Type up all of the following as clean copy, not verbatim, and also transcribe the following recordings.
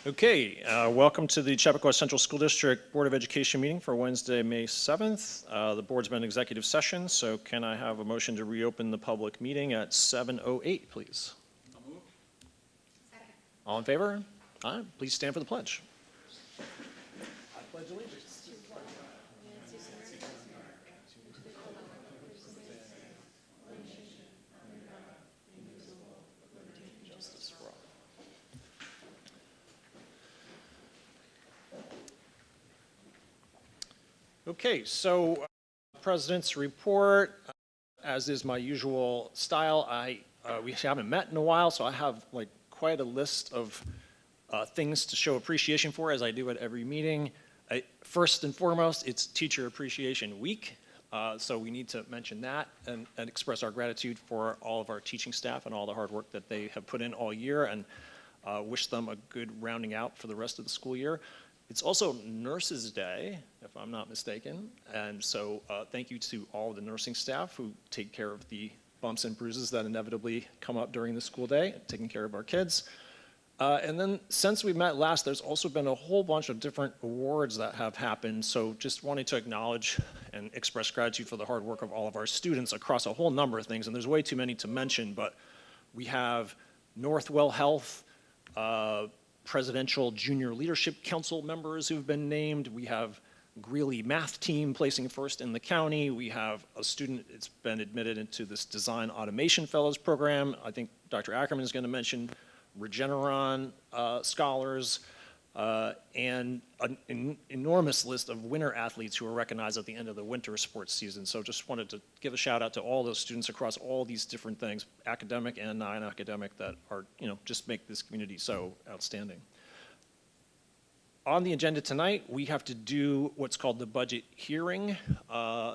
Okay, welcome to the Chappaqua Central School District Board of Education meeting for Wednesday, May 7th. The board's been in executive session, so can I have a motion to reopen the public meeting at 7:08, please? I'll move. Second. All in favor? Aye. Please stand for the pledge. I pledge allegiance. Justice for all. Okay, so President's report, as is my usual style, we haven't met in a while, so I have like quite a list of things to show appreciation for, as I do at every meeting. First and foremost, it's Teacher Appreciation Week, so we need to mention that and express our gratitude for all of our teaching staff and all the hard work that they have put in all year, and wish them a good rounding out for the rest of the school year. It's also Nurses Day, if I'm not mistaken, and so thank you to all the nursing staff who take care of the bumps and bruises that inevitably come up during the school day, taking care of our kids. And then since we met last, there's also been a whole bunch of different awards that have happened, so just wanted to acknowledge and express gratitude for the hard work of all of our students across a whole number of things, and there's way too many to mention, but we have Northwell Health, Presidential Junior Leadership Council members who've been named. We have Greeley Math Team placing first in the county. We have a student that's been admitted into this Design Automation Fellows program. I think Dr. Ackerman is going to mention Regeneron scholars, and an enormous list of winter athletes who are recognized at the end of the winter sports season. So just wanted to give a shout out to all those students across all these different things, academic and non-academic, that are, just make this community so outstanding. On the agenda tonight, we have to do what's called the budget hearing,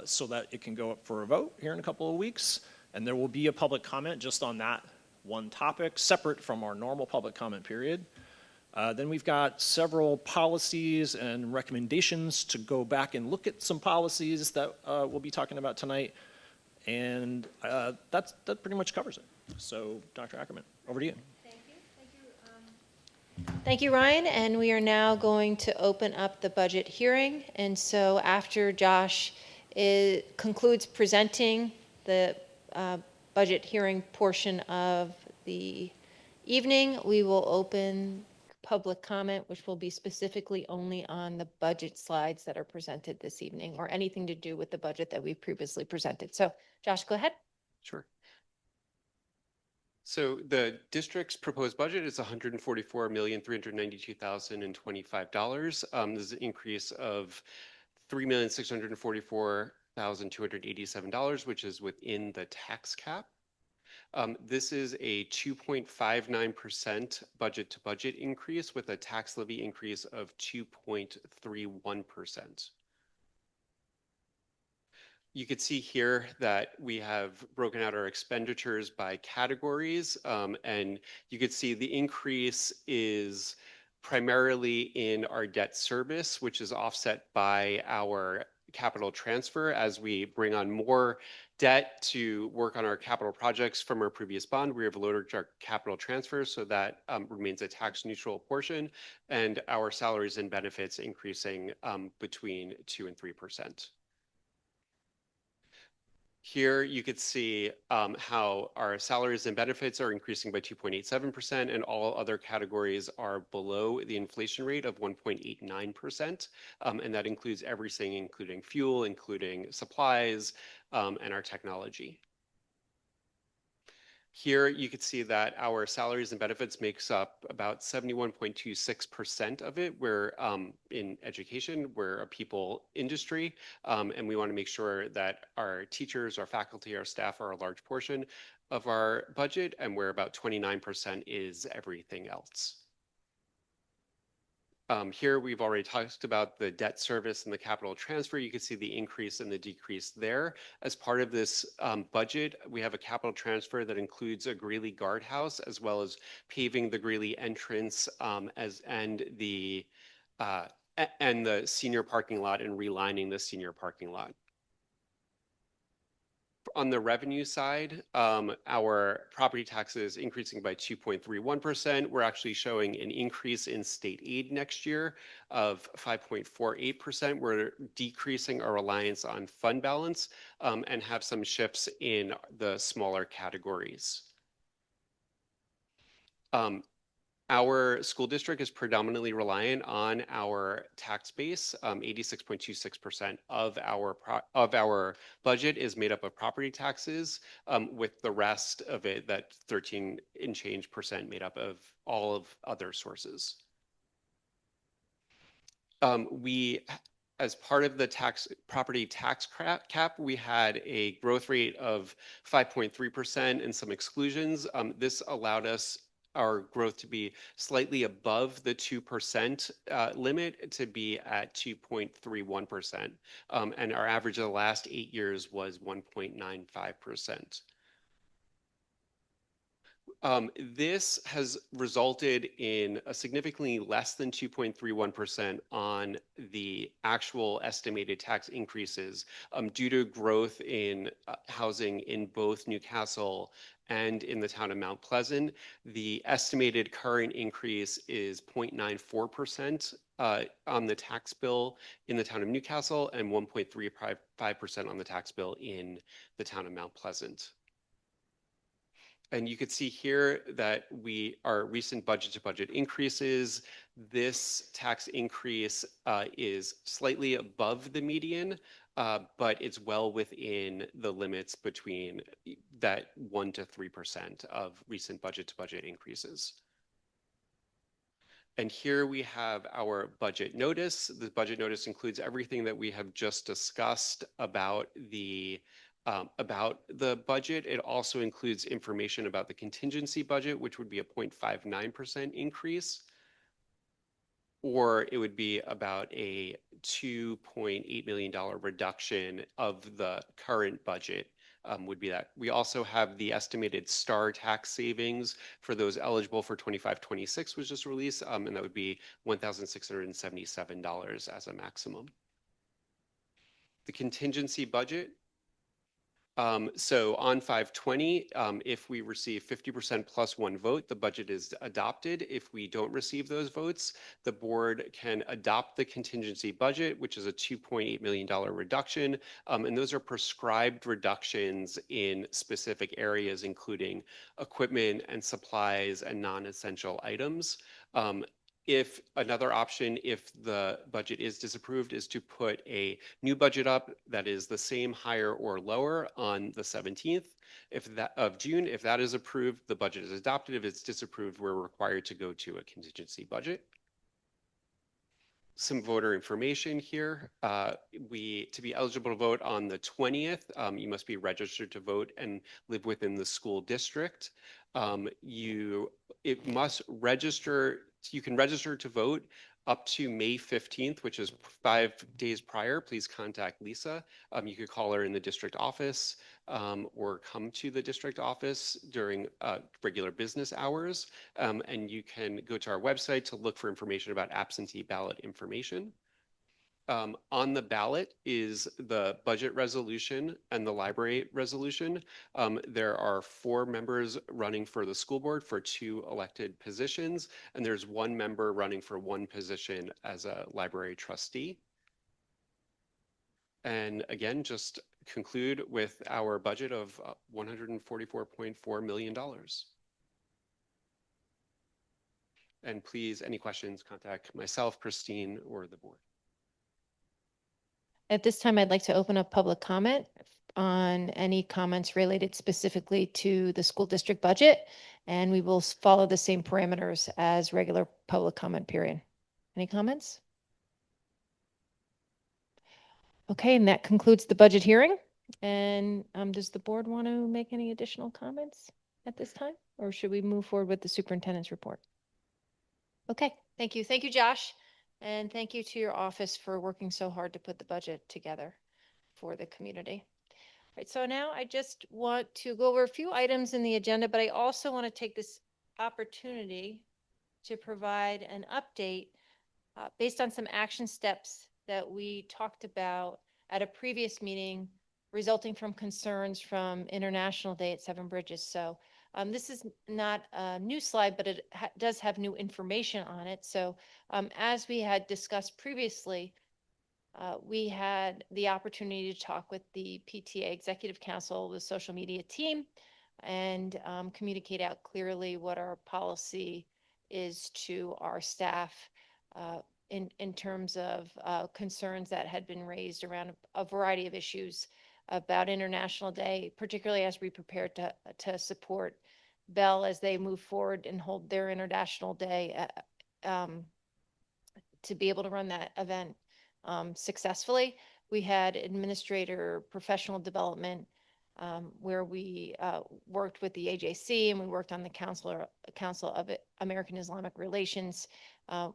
so that it can go up for a vote here in a couple of weeks. And there will be a public comment just on that one topic, separate from our normal public comment period. Then we've got several policies and recommendations to go back and look at some policies that we'll be talking about tonight. And that pretty much covers it. So Dr. Ackerman, over to you. Thank you, Ryan. And we are now going to open up the budget hearing. And so after Josh concludes presenting the budget hearing portion of the evening, we will open public comment, which will be specifically only on the budget slides that are presented this evening, or anything to do with the budget that we've previously presented. So Josh, go ahead. Sure. So the district's proposed budget is $144,392,025. This is an increase of $3,644,287, which is within the tax cap. This is a 2.59% budget to budget increase with a tax levy increase of 2.31%. You could see here that we have broken out our expenditures by categories, and you could see the increase is primarily in our debt service, which is offset by our capital transfer as we bring on more debt to work on our capital projects from our previous bond. We have lowered our capital transfer, so that remains a tax neutral portion, and our salaries and benefits increasing between 2% and 3%. Here you could see how our salaries and benefits are increasing by 2.87%, and all other categories are below the inflation rate of 1.89%. And that includes everything, including fuel, including supplies, and our technology. Here you could see that our salaries and benefits makes up about 71.26% of it. We're in education, we're a people industry, and we want to make sure that our teachers, our faculty, our staff are a large portion of our budget, and where about 29% is everything else. Here we've already talked about the debt service and the capital transfer. You can see the increase and the decrease there. As part of this budget, we have a capital transfer that includes a Greeley guardhouse, as well as paving the Greeley entrance and the senior parking lot and relining the senior parking lot. On the revenue side, our property taxes increasing by 2.31%. We're actually showing an increase in state aid next year of 5.48%. We're decreasing our reliance on fund balance and have some shifts in the smaller categories. Our school district is predominantly reliant on our tax base. 86.26% of our budget is made up of property taxes, with the rest of it, that 13 and change percent, made up of all of other sources. As part of the property tax cap, we had a growth rate of 5.3% and some exclusions. This allowed our growth to be slightly above the 2% limit, to be at 2.31%. And our average of the last 8 years was 1.95%. This has resulted in a significantly less than 2.31% on the actual estimated tax increases due to growth in housing in both Newcastle and in the town of Mount Pleasant. The estimated current increase is 0.94% on the tax bill in the town of Newcastle and 1.35% on the tax bill in the town of Mount Pleasant. And you could see here that our recent budget to budget increases, this tax increase is slightly above the median, but it's well within the limits between that 1% to 3% of recent budget to budget increases. And here we have our budget notice. The budget notice includes everything that we have just discussed about the budget. It also includes information about the contingency budget, which would be a 0.59% increase, or it would be about a $2.8 million reduction of the current budget. Would be that. We also have the estimated STAR tax savings for those eligible for 25-26 was just released, and that would be $1,677 as a maximum. The contingency budget. So on 5/20, if we receive 50% plus one vote, the budget is adopted. If we don't receive those votes, the board can adopt the contingency budget, which is a $2.8 million reduction. And those are prescribed reductions in specific areas, including equipment and supplies and non-essential items. If another option, if the budget is disapproved, is to put a new budget up that is the same, higher, or lower on the 17th of June. If that is approved, the budget is adopted. If it's disapproved, we're required to go to a contingency budget. Some voter information here. To be eligible to vote on the 20th, you must be registered to vote and live within the school district. You can register to vote up to May 15th, which is 5 days prior. Please contact Lisa. You could call her in the district office or come to the district office during regular business hours. And you can go to our website to look for information about absentee ballot information. On the ballot is the budget resolution and the library resolution. There are 4 members running for the school board for 2 elected positions, and there's 1 member running for 1 position as a library trustee. And again, just conclude with our budget of $144.4 million. And please, any questions, contact myself, Christine, or the board. At this time, I'd like to open up public comment on any comments related specifically to the school district budget, and we will follow the same parameters as regular public comment period. Any comments? Okay, and that concludes the budget hearing. And does the board want to make any additional comments at this time, or should we move forward with the superintendent's report? Okay, thank you. Thank you, Josh. And thank you to your office for working so hard to put the budget together for the community. All right, so now I just want to go over a few items in the agenda, but I also want to take this opportunity to provide an update based on some action steps that we talked about at a previous meeting resulting from concerns from International Day at Seven Bridges. So this is not a new slide, but it does have new information on it. So as we had discussed previously, we had the opportunity to talk with the PTA Executive Council, the social media team, and communicate out clearly what our policy is to our staff in terms of concerns that had been raised around a variety of issues about International Day, particularly as we prepare to support Bell as they move forward and hold their International Day to be able to run that event successfully. We had administrator professional development where we worked with the AJC and we worked on the Council of American Islamic Relations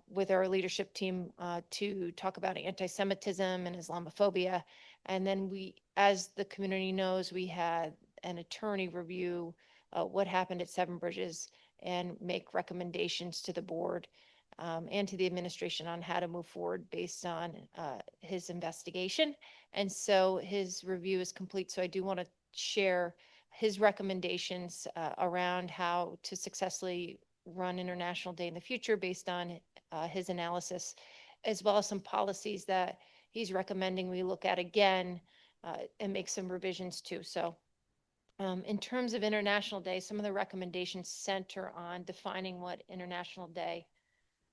with our leadership team to talk about anti-Semitism and Islamophobia. And then we, as the community knows, we had an attorney review what happened at Seven Bridges and make recommendations to the board and to the administration on how to move forward based on his investigation. And so his review is complete. So I do want to share his recommendations around how to successfully run International Day in the future based on his analysis, as well as some policies that he's recommending we look at again and make some revisions to. So in terms of International Day, some of the recommendations center on defining what International Day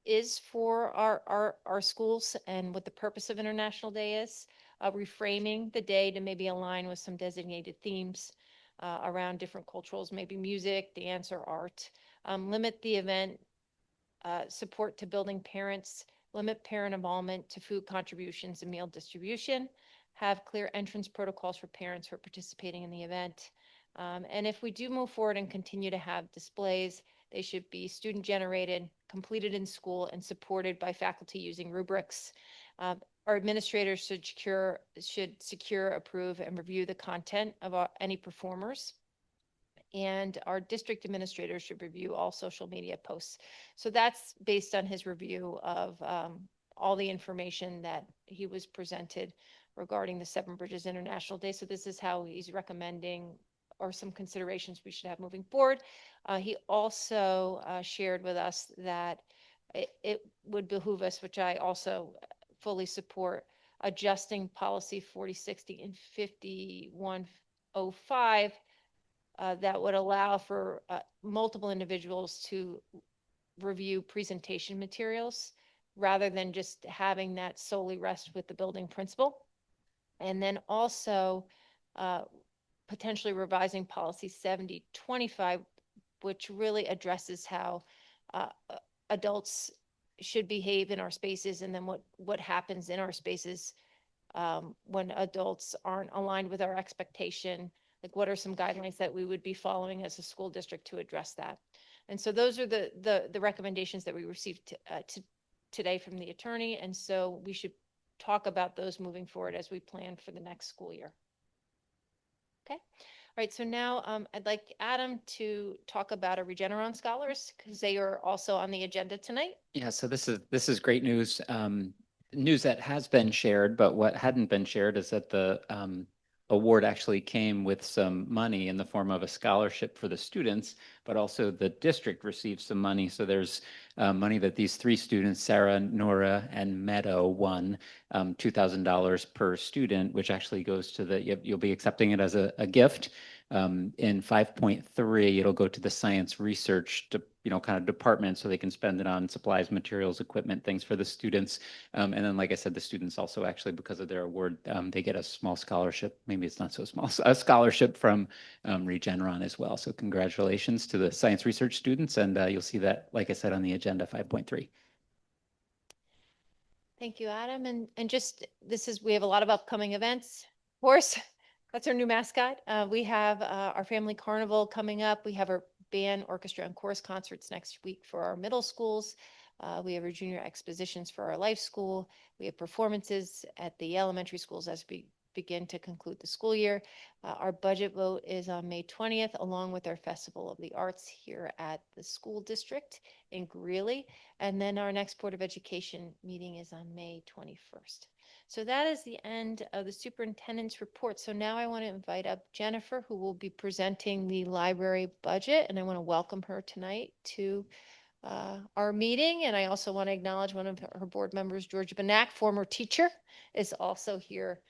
is for our schools and what the purpose of International Day is, reframing the day to maybe align with some designated themes around different cultures, maybe music, dance, or art. Limit the event support to building parents, limit parent involvement to food contributions and meal distribution, have clear entrance protocols for parents who are participating in the event. And if we do move forward and continue to have displays, they should be student generated, completed in school, and supported by faculty using rubrics. Our administrators should secure, approve, and review the content of any performers. And our district administrators should review all social media posts. So that's based on his review of all the information that he was presented regarding the Seven Bridges International Day. So this is how he's recommending or some considerations we should have moving forward. He also shared with us that it would behoove us, which I also fully support, adjusting policy 4060 and 5105 that would allow for multiple individuals to review presentation materials rather than just having that solely rest with the building principal. And then also potentially revising policy 7025, which really addresses how adults should behave in our spaces, and then what happens in our spaces when adults aren't aligned with our expectation. Like, what are some guidelines that we would be following as a school district to address that? And so those are the recommendations that we received today from the attorney. And so we should talk about those moving forward as we plan for the next school year. Okay. All right. So now I'd like Adam to talk about our Regeneron scholars because they are also on the agenda tonight. Yeah, so this is great news. News that has been shared, but what hadn't been shared is that the award actually came with some money in the form of a scholarship for the students, but also the district received some money. So there's money that these three students, Sarah, Nora, and Meadow, won $2,000 per student, which actually goes to the, you'll be accepting it as a gift. In 5.3, it'll go to the science research kind of department, so they can spend it on supplies, materials, equipment, things for the students. And then, like I said, the students also actually, because of their award, they get a small scholarship. Maybe it's not so small, a scholarship from Regeneron as well. So congratulations to the science research students. And you'll see that, like I said, on the agenda 5.3. Thank you, Adam. And just, we have a lot of upcoming events. Of course, that's our new mascot. We have our family carnival coming up. We have our band, orchestra, and chorus concerts next week for our middle schools. We have our junior expositions for our life school. We have performances at the elementary schools as we begin to conclude the school year. Our budget vote is on May 20th, along with our Festival of the Arts here at the school district in Greeley. And then our next Board of Education meeting is on May 21st. So that is the end of the superintendent's report. So now I want to invite up Jennifer, who will be presenting the library budget, and I want to welcome her tonight to our meeting. And I also want to acknowledge one of her board members, Georgia Banak, former teacher, is also here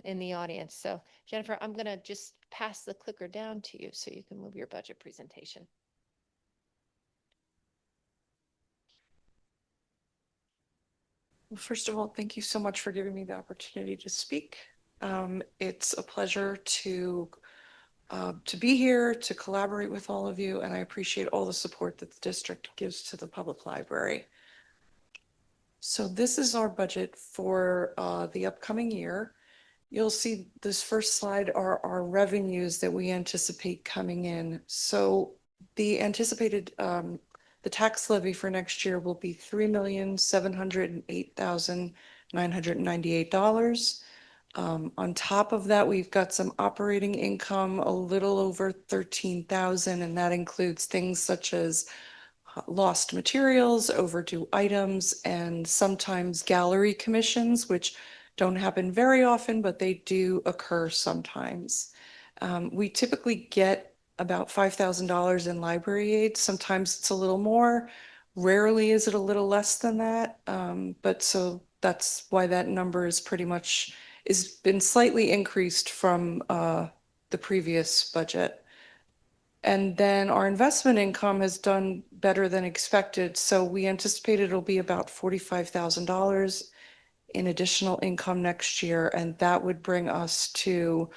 in the audience. So Jennifer, I'm going to just pass the clicker down to you so you can move your budget presentation. Well, first of all, thank you so much for giving me the opportunity to speak. It's a pleasure to be here, to collaborate with all of you, and I appreciate all the support that the district gives to the public library. So this is our budget for the upcoming year. You'll see this first slide are our revenues that we anticipate coming in. So the anticipated the tax levy for next year will be $3,708,998. On top of that, we've got some operating income, a little over 13,000, and that includes things such as lost materials, overdue items, and sometimes gallery commissions, which don't happen very often, but they do occur sometimes. We typically get about $5,000 in library aid. Sometimes it's a little more. Rarely is it a little less than that. But so that's why that number is pretty much has been slightly increased from the previous budget. And then our investment income has done better than expected. So we anticipate it'll be about $45,000 in additional income next year. And that would bring us to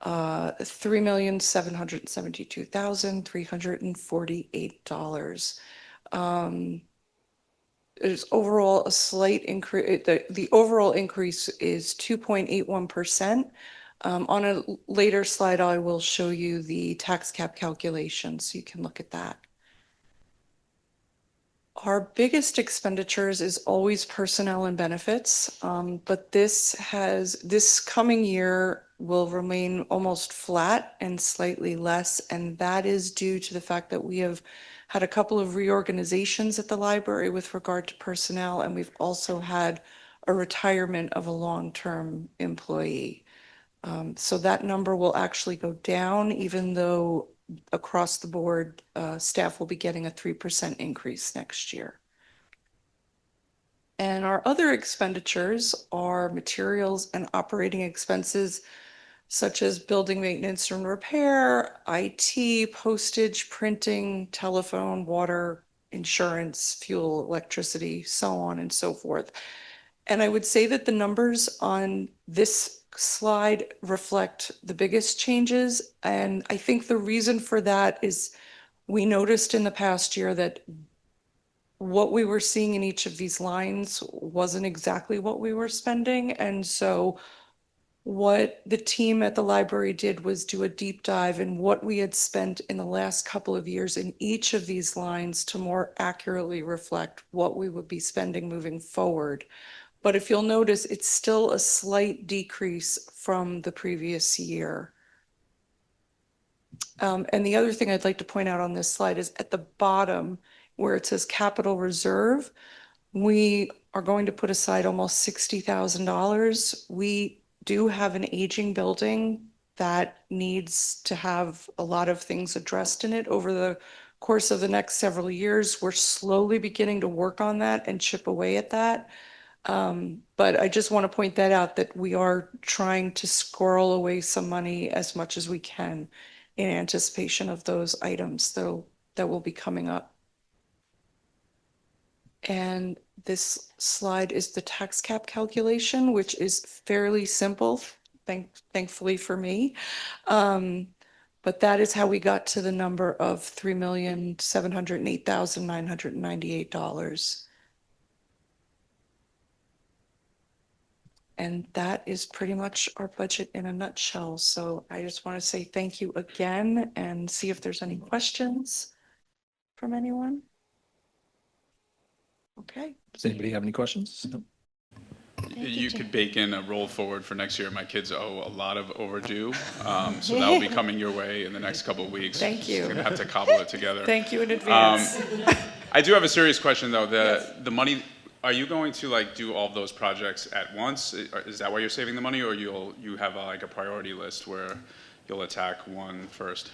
$3,772,348. There's overall a slight increase. The overall increase is 2.81%. On a later slide, I will show you the tax cap calculation, so you can look at that. Our biggest expenditures is always personnel and benefits, but this coming year will remain almost flat and slightly less, and that is due to the fact that we have had a couple of reorganizations at the library with regard to personnel, and we've also had a retirement of a long-term employee. So that number will actually go down, even though across the board, staff will be getting a 3% increase next year. And our other expenditures are materials and operating expenses, such as building maintenance and repair, IT, postage, printing, telephone, water, insurance, fuel, electricity, so on and so forth. And I would say that the numbers on this slide reflect the biggest changes. And I think the reason for that is we noticed in the past year that what we were seeing in each of these lines wasn't exactly what we were spending. And so what the team at the library did was do a deep dive in what we had spent in the last couple of years in each of these lines to more accurately reflect what we would be spending moving forward. But if you'll notice, it's still a slight decrease from the previous year. And the other thing I'd like to point out on this slide is at the bottom where it says capital reserve, we are going to put aside almost $60,000. We do have an aging building that needs to have a lot of things addressed in it over the course of the next several years. We're slowly beginning to work on that and chip away at that. But I just want to point that out, that we are trying to squirrel away some money as much as we can in anticipation of those items that will be coming up. And this slide is the tax cap calculation, which is fairly simple, thankfully for me. But that is how we got to the number of $3,708,998. And that is pretty much our budget in a nutshell. So I just want to say thank you again and see if there's any questions from anyone. Okay. Does anybody have any questions? No. you could bake in a roll forward for next year. My kids owe a lot of overdue, so that'll be coming your way in the next couple of weeks. Thank you. Just gonna have to cobble it together. Thank you in advance. I do have a serious question though. The money, are you going to like do all of those projects at once? Is that why you're saving the money, or you have like a priority list where you'll attack one first?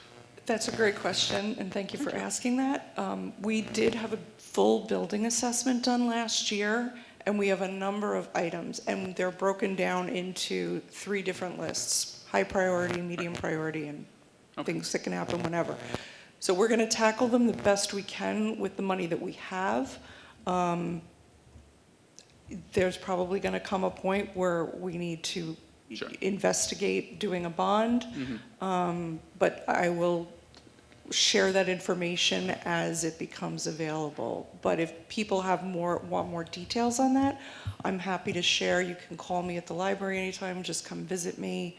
That's a great question, and thank you for asking that. We did have a full building assessment done last year, and we have a number of items, and they're broken down into 3 different lists: high priority, medium priority, and things that can happen whenever. So we're going to tackle them the best we can with the money that we have. There's probably going to come a point where we need to Sure. investigate doing a bond, but I will share that information as it becomes available. But if people want more details on that, I'm happy to share. You can call me at the library anytime, just come visit me.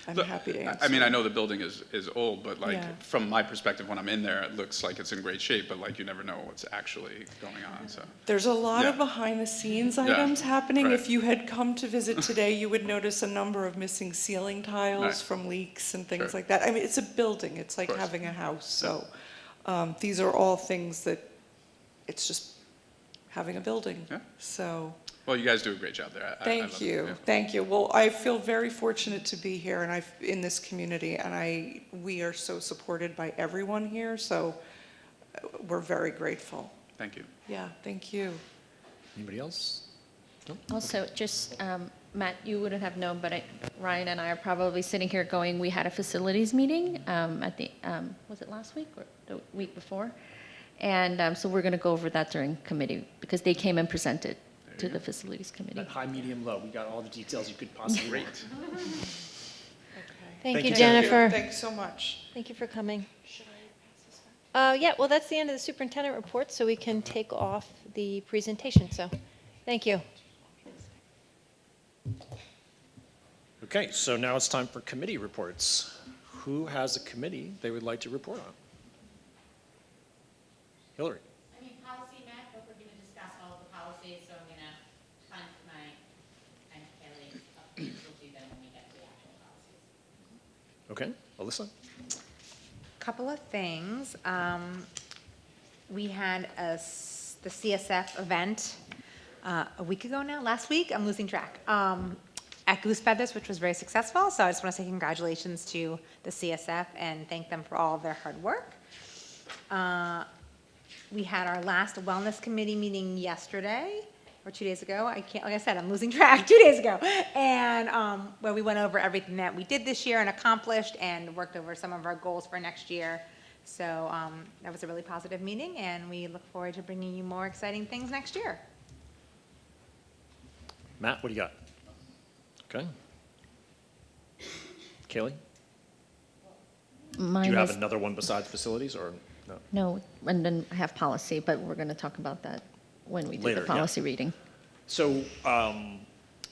I'm Look, happy to answer. I mean, I know the building is old, but like Yeah. from my perspective, when I'm in there, it looks like it's in great shape, but like you never know what's actually going on, so. There's a lot of Yeah. behind the scenes Yeah, items happening. right. If you had come to visit today, you would notice a number of missing ceiling tiles Right. from leaks and things Sure. like that. I mean, it's a building, it's like course. having a house, so these are all things that, it's just having a building. Yeah. So, Well, you guys do a great job there. I love thank it, you, yeah. thank you. Well, I feel very fortunate to be here and in this community, and we are so supported by everyone here, so we're very grateful. Thank you. Yeah, thank you. Anybody else? Also, just, Matt, you wouldn't have known, but Ryan and I are probably sitting here going, we had a facilities meeting at the, was it last week or the week before? And so we're going to go over that during committee, because they came and presented to the facilities committee. At high, medium, low, we got all the details you could possibly want. Okay. Thank you, Jennifer. Thanks so much. Thank you for coming. Yeah, well, that's the end of the superintendent report, so we can take off the presentation, so, thank you. Okay, so now it's time for committee reports. Who has a committee they would like to report on? Hillary? I mean, policy met, but we're gonna discuss all of the policies, so I'm gonna punt my, and Kelly, we'll do them when we get to the actual policies. Okay, Alyssa? Couple of things. We had the CSF event a week ago now, last week, I'm losing track, at Goose Feathers, which was very successful. So I just want to say congratulations to the CSF and thank them for all of their hard work. We had our last wellness committee meeting yesterday, or 2 days ago. Like I said, I'm losing track, 2 days ago. And where we went over everything that we did this year and accomplished and worked over some of our goals for next year. So that was a really positive meeting, and we look forward to bringing you more exciting things next year. Matt, what do you got? Okay. Kaylee? Do Mine you have is- another one besides facilities, or no? No, and then I have policy, but we're going to talk about that when we do Later, the yeah. policy reading. So,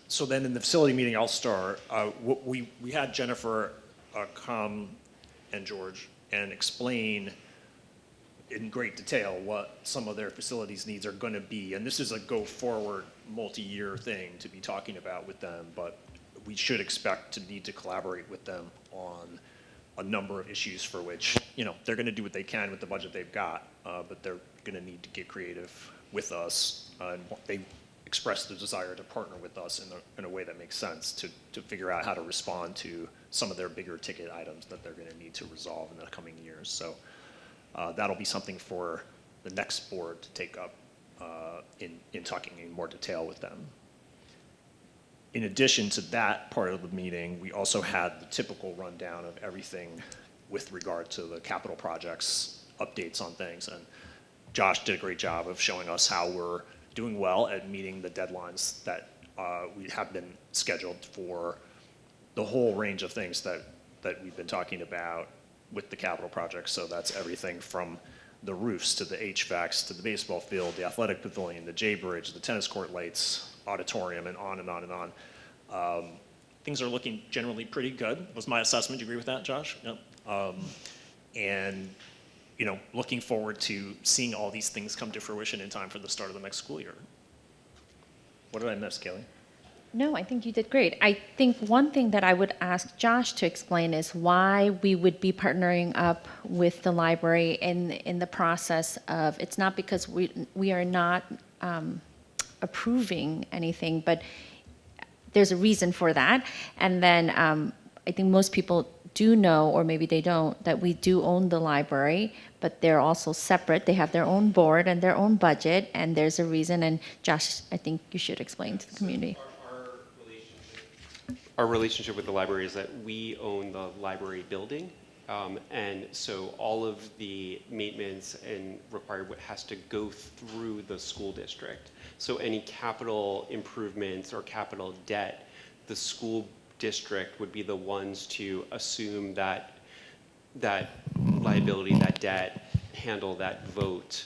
so then in the facility meeting, I'll start. We had Jennifer come and George and explain in great detail what some of their facilities needs are going to be. And this is a go-forward, multi-year thing to be talking about with them, but we should expect to need to collaborate with them on a number of issues for which, you know, they're going to do what they can with the budget they've got, but they're going to need to get creative with us. And they expressed the desire to partner with us in a way that makes sense to figure out how to respond to some of their bigger ticket items that they're going to need to resolve in the coming years. So that'll be something for the next board to take up in talking in more detail with them. In addition to that part of the meeting, we also had the typical rundown of everything with regard to the capital projects, updates on things. And Josh did a great job of showing us how we're doing well at meeting the deadlines that we have been scheduled for the whole range of things that we've been talking about with the capital projects. So that's everything from the roofs to the HVACs to the baseball field, the athletic pavilion, the J Bridge, the tennis court lights, auditorium, and on and on and on. Things are looking generally pretty good, was my assessment. Do you agree with that, Josh? Yep. And, you know, looking forward to seeing all these things come to fruition in time for the start of the next school year. What did I miss, Kaylee? No, I think you did great. I think one thing that I would ask Josh to explain is why we would be partnering up with the library in the process of, it's not because we are not approving anything, but there's a reason for that. And then I think most people do know, or maybe they don't, that we do own the library, but they're also separate. They have their own board and their own budget, and there's a reason. And Josh, I think you should explain to the community. Our relationship with the library is that we own the library building. And so all of the maintenance and required what has to go through the school district. So any capital improvements or capital debt, the school district would be the ones to assume that liability, that debt, handle that vote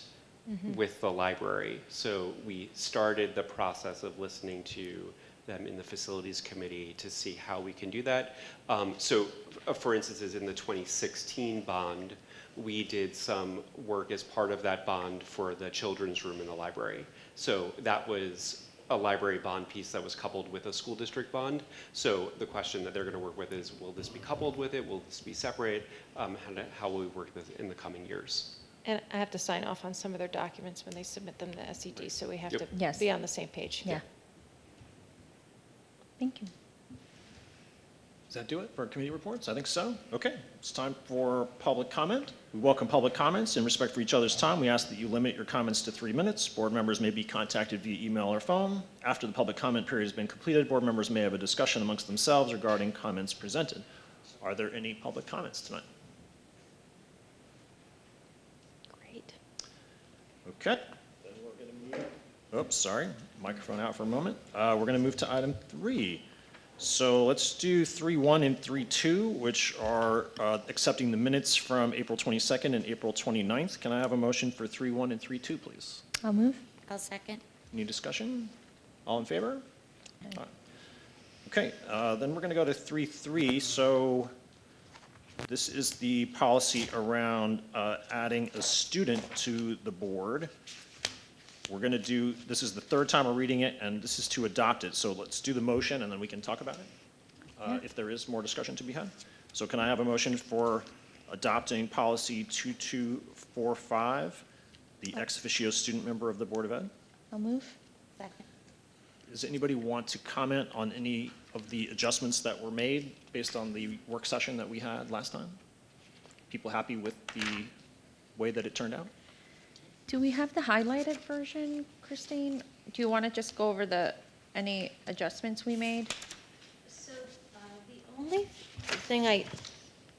with the library. So we started the process of listening to them in the facilities committee to see how we can do that. For instance, in the 2016 bond, we did some work as part of that bond for the children's room in the library. So that was a library bond piece that was coupled with a school district bond. So the question that they're going to work with is, will this be coupled with it? Will this be separate? How will we work this in the coming years? And I have to sign off on some of their documents when they submit them to SED, so we have to Yes. be on the same page. Yeah. Thank you. Does that do it for committee reports? I think so. Okay, it's time for public comment. We welcome public comments. In respect for each other's time, we ask that you limit your comments to 3 minutes. Board members may be contacted via email or phone. After the public comment period has been completed, board members may have a discussion amongst themselves regarding comments presented. Are there any public comments tonight? Great. Okay. Then we're going to move. Oops, sorry. Microphone out for a moment. We're going to move to item 3. So let's do 3.1 and 3.2, which are accepting the minutes from April 22nd and April 29th. Can I have a motion for 3.1 and 3.2, please? I'll move. I'll second. Any discussion? All in favor? Aye. Okay, then we're going to go to 3.3. So this is the policy around adding a student to the board. We're going to do, this is the third time we're reading it, and this is to adopt it. So let's do the motion, and then we can talk about it, if there is more discussion to be had. So can I have a motion for adopting policy 2245, the ex officio student member of the Board of Ed? I'll move. Second. Does anybody want to comment on any of the adjustments that were made based on the work session that we had last time? People happy with the way that it turned out? Do we have the highlighted version, Christine? Do you want to just go over any adjustments we made? So the only thing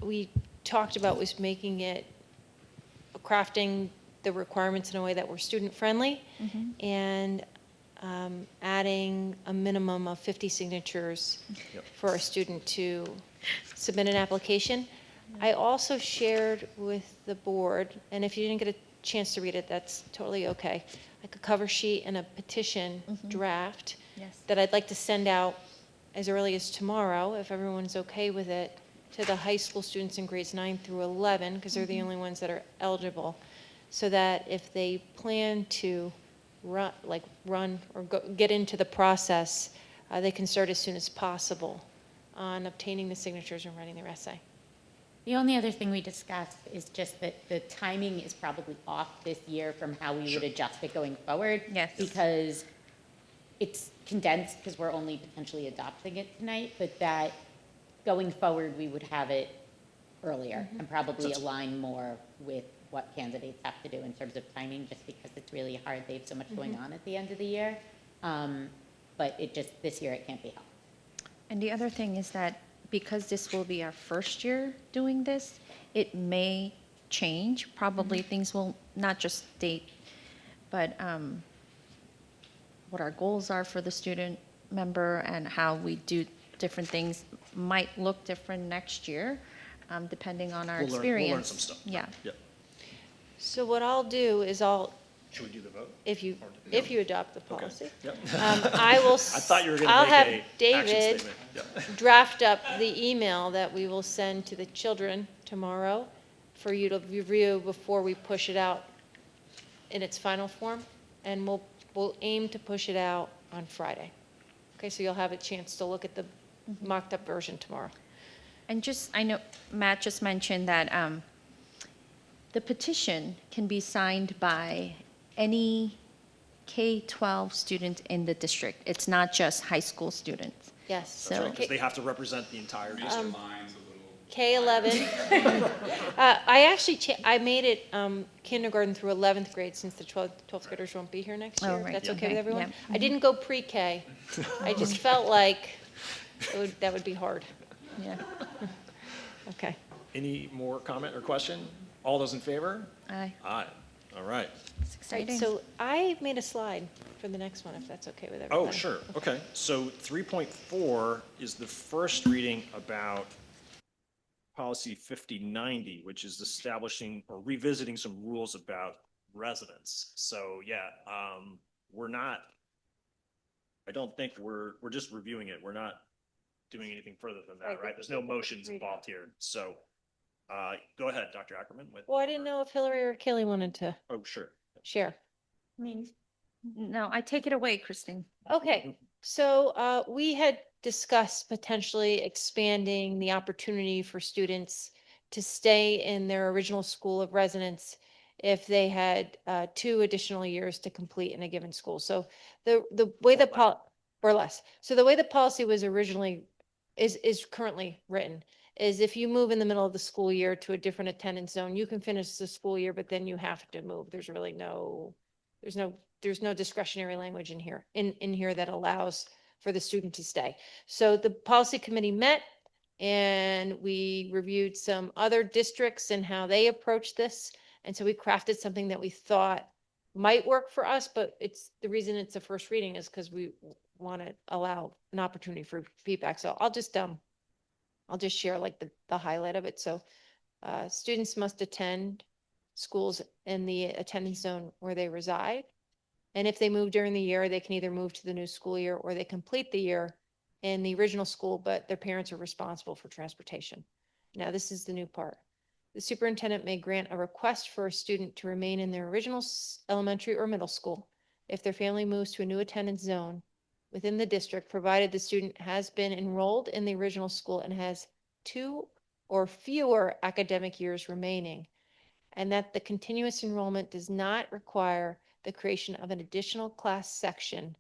we talked about was making it, crafting the requirements in a way that were student-friendly and adding a minimum of 50 signatures for a student to submit an application. I also shared with the board, and if you didn't get a chance to read it, that's totally okay, like a cover sheet and a petition draft Yes. that I'd like to send out as early as tomorrow, if everyone's okay with it, to the high school students in grades 9 through 11, because they're the only ones that are eligible, so that if they plan to run or get into the process, they can start as soon as possible on obtaining the signatures and writing their essay. The only other thing we discussed is just that the timing is probably off this year from how we would adjust it going forward. Yes. Because it's condensed because we're only potentially adopting it tonight, but that going forward, we would have it earlier and probably align more with what candidates have to do in terms of timing, just because it's really hard. They have so much going on at the end of the year. But this year it can't be helped. And the other thing is that because this will be our first year doing this, it may change. Probably things will not just state, but what our goals are for the student member and how we do different things might look different next year, depending on our experience. We'll learn some stuff. Yeah. Yep. So what I'll do is Should we do the vote? if you adopt the Okay. policy, Yep. I will, I thought you were going I'll to have make a action David statement. Yep. draft up the email that we will send to the children tomorrow for you to review before we push it out in its final form. and we'll aim to push it out on Friday. Okay, so you'll have a chance to look at the mocked-up version tomorrow. And just, I know Matt just mentioned that the petition can be signed by any K-12 student in the district. It's not just high school students. Yes. So- Because they have to represent the entire district. K-11. I actually, I made it kindergarten through 11th grade, since the 12th graders won't be here next Oh, year. right. That's okay Okay, with everyone? yeah. I didn't go pre-K. I just felt like that would be hard. Yeah. Okay. Any more comment or question? All those in favor? Aye. Aye. All right. It's Right, exciting. so I made a slide for the next one, if that's okay with everybody. Oh, sure, okay. So 3.4 is the first reading about policy 5090, which is establishing or revisiting some rules about residents. So, yeah, we're not, I don't think we're just reviewing it. We're not doing anything further than that, right? There's no motions involved here. So, go ahead, Dr. Ackerman with, Well, I didn't know if Hillary or Kaylee wanted to oh, sure. share. No, I take it away, Christine. Okay, so we had discussed potentially expanding the opportunity for students to stay in their original school of residence if they had 2 additional years to complete in a given school. So the way or less. So the way the policy was originally, is currently written, is if you move in the middle of the school year to a different attendance zone, you can finish the school year, but then you have to move. There's really there's no discretionary language in here that allows for the student to stay. So the policy committee met and we reviewed some other districts and how they approach this. And so we crafted something that we thought might work for us, but the reason it's a first reading is because we want to allow an opportunity for feedback. So I'll just share like the highlight of it. So students must attend schools in the attendance zone where they reside. And if they move during the year, they can either move to the new school year or they complete the year in the original school, but their parents are responsible for transportation. Now, this is the new part. The superintendent may grant a request for a student to remain in their original elementary or middle school if their family moves to a new attendance zone within the district, provided the student has been enrolled in the original school and has 2 or fewer academic years remaining, and that the continuous enrollment does not require the creation of an additional class section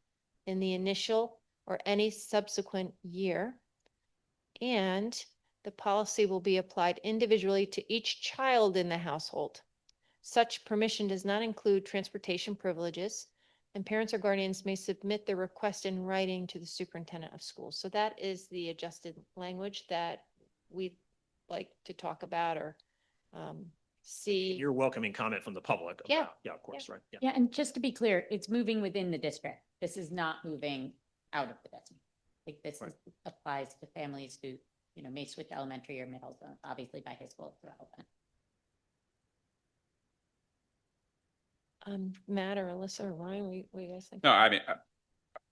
in the initial or any subsequent year, and the policy will be applied individually to each child in the household. Such permission does not include transportation privileges, and parents or guardians may submit their request in writing to the superintendent of schools. So that is the adjusted language that we'd like to talk about or see. You're welcoming comment from the public. Yeah. About, yeah, of course, right? Yeah. Yeah, and just to be clear, it's moving within the district. This is not moving out of the district. Like this Right. applies to families who, may switch elementary or middle, so obviously by high school it's relevant. Matt or Alyssa or Ryan, what do you guys think? No, I mean,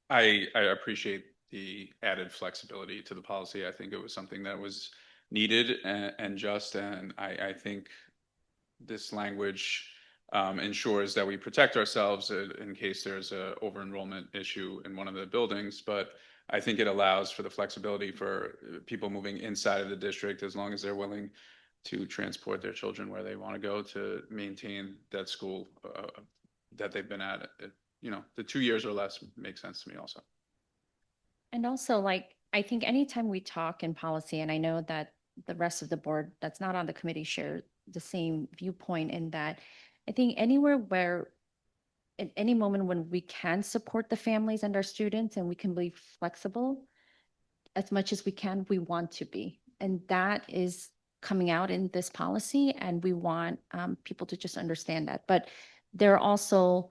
I appreciate the added flexibility to the policy. I think it was something that was needed and just, and I think this language ensures that we protect ourselves in case there's a over-enrollment issue in one of the buildings, but I think it allows for the flexibility for people moving inside of the district as long as they're willing to transport their children where they want to go to maintain that school that they've been at. The 2 years or less makes sense to me also. And also, like, I think anytime we talk in policy, and I know that the rest of the board that's not on the committee share the same viewpoint, in that I think anywhere where at any moment when we can support the families and our students and we can be flexible as much as we can, we want to be. And that is coming out in this policy, and we want people to just understand that. But there are also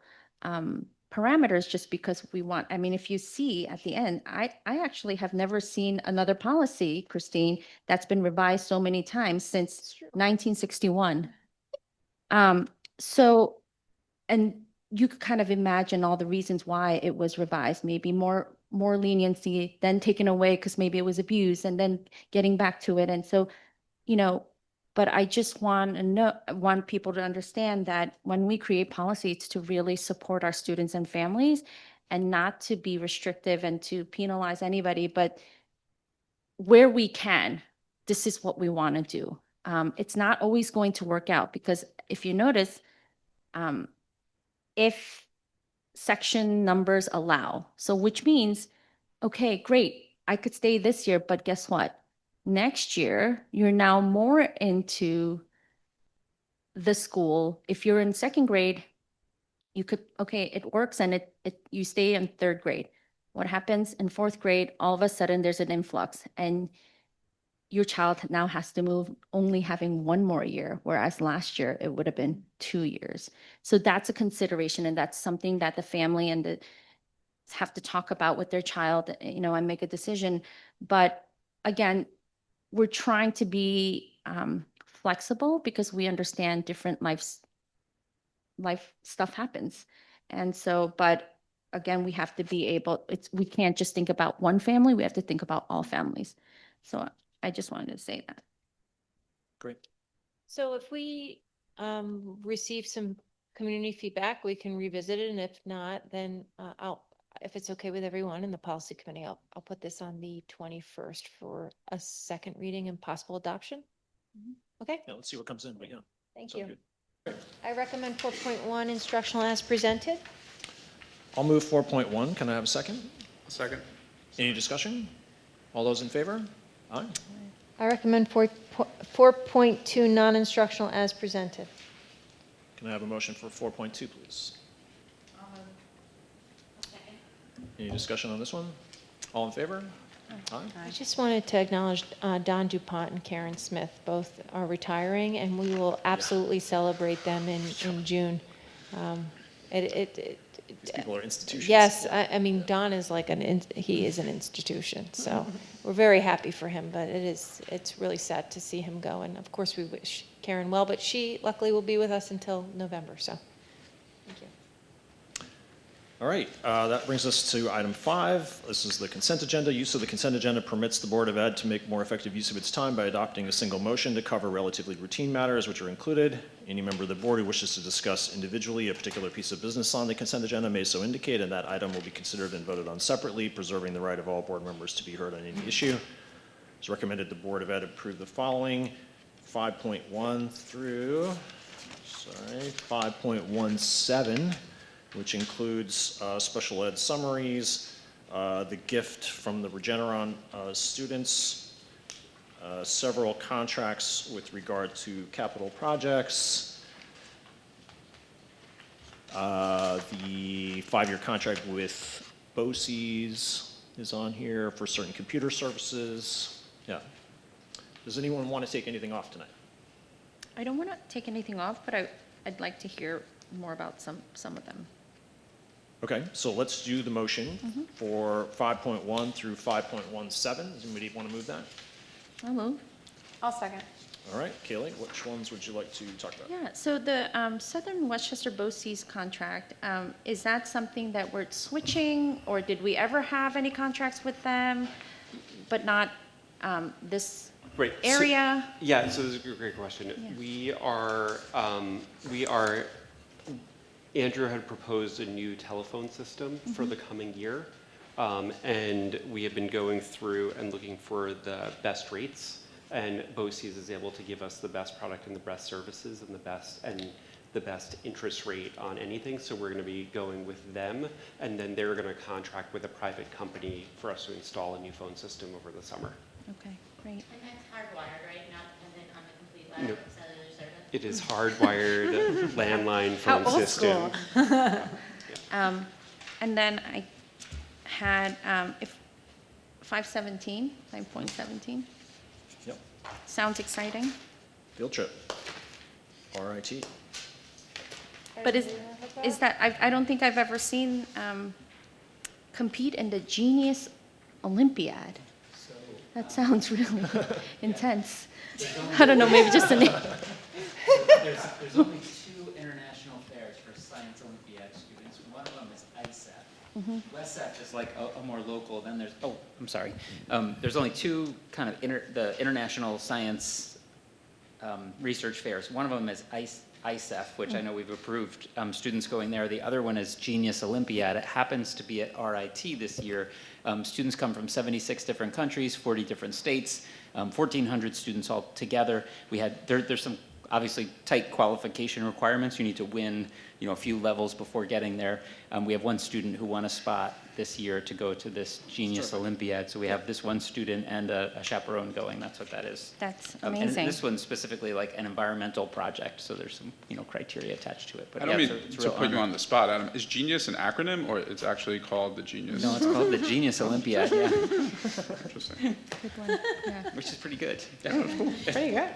parameters just because we want, I mean, if you see at the end, I actually have never seen another policy, Christine, that's been revised so many times since 1961. So, and you could kind of imagine all the reasons why it was revised, maybe more leniency, then taken away because maybe it was abused, and then getting back to it. And so, But I just want people to understand that when we create policy, it's to really support our students and families and not to be restrictive and to penalize anybody, but where we can, this is what we want to do. It's not always going to work out because if you notice, if section numbers allow, so which means, okay, great, I could stay this year, but guess what? Next year, you're now more into the school. If you're in second grade, you could, okay, it works and you stay in third grade. What happens in fourth grade, all of a sudden there's an influx and your child now has to move only having one more year, whereas last year it would have been 2 years. So that's a consideration and that's something that the family and the have to talk about with their child, and make a decision. But again, we're trying to be flexible because we understand different life stuff happens. And so, but again, we have to be able, we can't just think about one family, we have to think about all families. So I just wanted to say that. Great. So if we receive some community feedback, we can revisit it, and if not, then if it's okay with everyone in the policy committee, I'll put this on the 21st for a second reading and possible adoption. Okay, Yeah, let's see what comes in, but yeah. thank sounds you. good. I recommend 4.1 instructional as presented. I'll move 4.1. Can I have a second? Second. Any discussion? All those in favor? Aye. I recommend 4.2 non-instructional as presented. Can I have a motion for 4.2, please? Any discussion on this one? All in favor? Aye. I just wanted to acknowledge Don DuPont and Karen Smith. Both are retiring, and we will absolutely celebrate them in June. These people are institutions. Yes, I mean, Don is he is an institution, so we're very happy for him, but it's really sad to see him go, and of course we wish Karen well, but she luckily will be with us until November, so thank you. All right, that brings us to item 5. This is the consent agenda. Use of the consent agenda permits the Board of Ed to make more effective use of its time by adopting a single motion to cover relatively routine matters which are included. Any member of the board who wishes to discuss individually a particular piece of business on the consent agenda may so indicate, and that item will be considered and voted on separately, preserving the right of all board members to be heard on any issue. It's recommended the Board of Ed approve the following 5.1 through 5.17, which includes special ed summaries, the gift from the Regeneron students, several contracts with regard to capital projects, the 5-year contract with BOCES is on here for certain computer services. Yeah. Does anyone want to take anything off tonight? I don't want to take anything off, but I'd like to hear more about some of them. Okay, so let's do the motion for 5.1 through 5.17. Does anybody want to move that? I'll move. I'll second. All right, Kaylee, which ones would you like to talk about? Yeah, so the Southern Westchester BOCES contract, is that something that we're switching, or did we ever have any contracts with them, but not this Right. area? Yeah, so this is a great question. Yeah. We are, Andrew had proposed a new telephone system for the coming year. And we have been going through and looking for the best rates. And BOCES is able to give us the best product and the best services and the best interest rate on anything. So we're going to be going with them. And then they're going to contract with a private company for us to install a new phone system over the summer. Okay, great. And that's hardwired, right? Not dependent on the complete lateral Nope. cellular service? It is hardwired landline How phone old system. school. And then I had, if 5.17. Yep, Sounds exciting. field trip, RIT. But is that, I don't think I've ever seen compete in the Genius Olympiad. That sounds really intense. I don't know, maybe just a name. There's only 2 international fairs for Science Olympiad students. One of them is ISEF. WESF is like a more local, then there's, I'm sorry. There's only 2 kind of the international science research fairs. One of them is ISEF, which I know we've approved students going there. The other one is Genius Olympiad. It happens to be at RIT this year. Students come from 76 different countries, 40 different states, 1,400 students all together. There's some obviously tight qualification requirements. You need to win, a few levels before getting there. We have one student who won a spot this year to go to this Genius Olympiad. So we have this one student and a chaperone going. That's what that is. That's And amazing. this one's specifically like an environmental project, so there's some, criteria attached to it. But I don't yeah, mean it's a to real put you honor. on the spot, Adam. Is Genius an acronym, or it's actually called the Genius? No, it's called the Genius Olympiad, yeah, Interesting. Good one. Yeah. which is pretty good. Pretty good.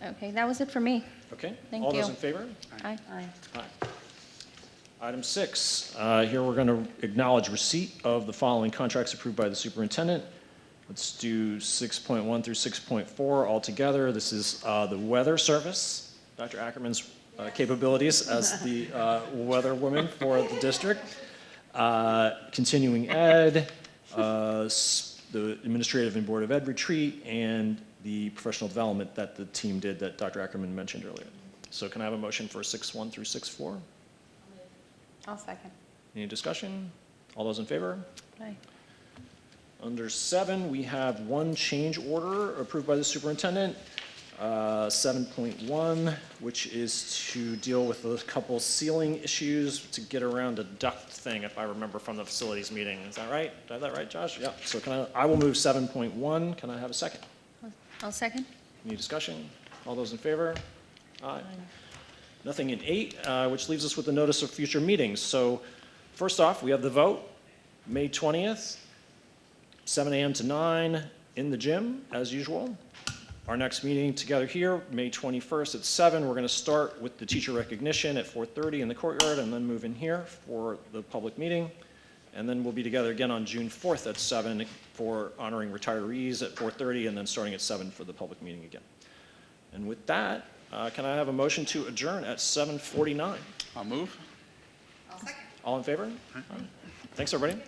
Okay, that was it for me. Okay? Thank All those you. in favor? Aye. Aye. Item 6, here we're going to acknowledge receipt of the following contracts approved by the superintendent. Let's do 6.1 through 6.4 all together. This is the weather service, Dr. Ackerman's capabilities as the weather woman for the district. Continuing ed, the administrative and board of ed retreat, and the professional development that the team did that Dr. Ackerman mentioned earlier. So can I have a motion for 6.1 through 6.4? I'll second. Any discussion? All those in favor? Aye. Under 7, we have one change order approved by the superintendent. 7.1, which is to deal with a couple ceiling issues to get around a duct thing, if I remember from the facilities meeting. Is that right? Did I have that right, Josh? Yeah. So I will move 7.1. Can I have a second? I'll second. Any discussion? All those in favor? Aye. Nothing in 8, which leaves us with the notice of future meetings. So first off, we have the vote, May 20th, 7 a.m. to 9 in the gym, as usual. Our next meeting together here, May 21st at 7. We're going to start with the teacher recognition at 4:30 in the courtyard and then move in here for the public meeting. And then we'll be together again on June 4th at 7 for honoring retirees at 4:30 and then starting at 7 for the public meeting again. And with that, can I have a motion to adjourn at 7:49? I'll move. All in favor? Thanks, everybody.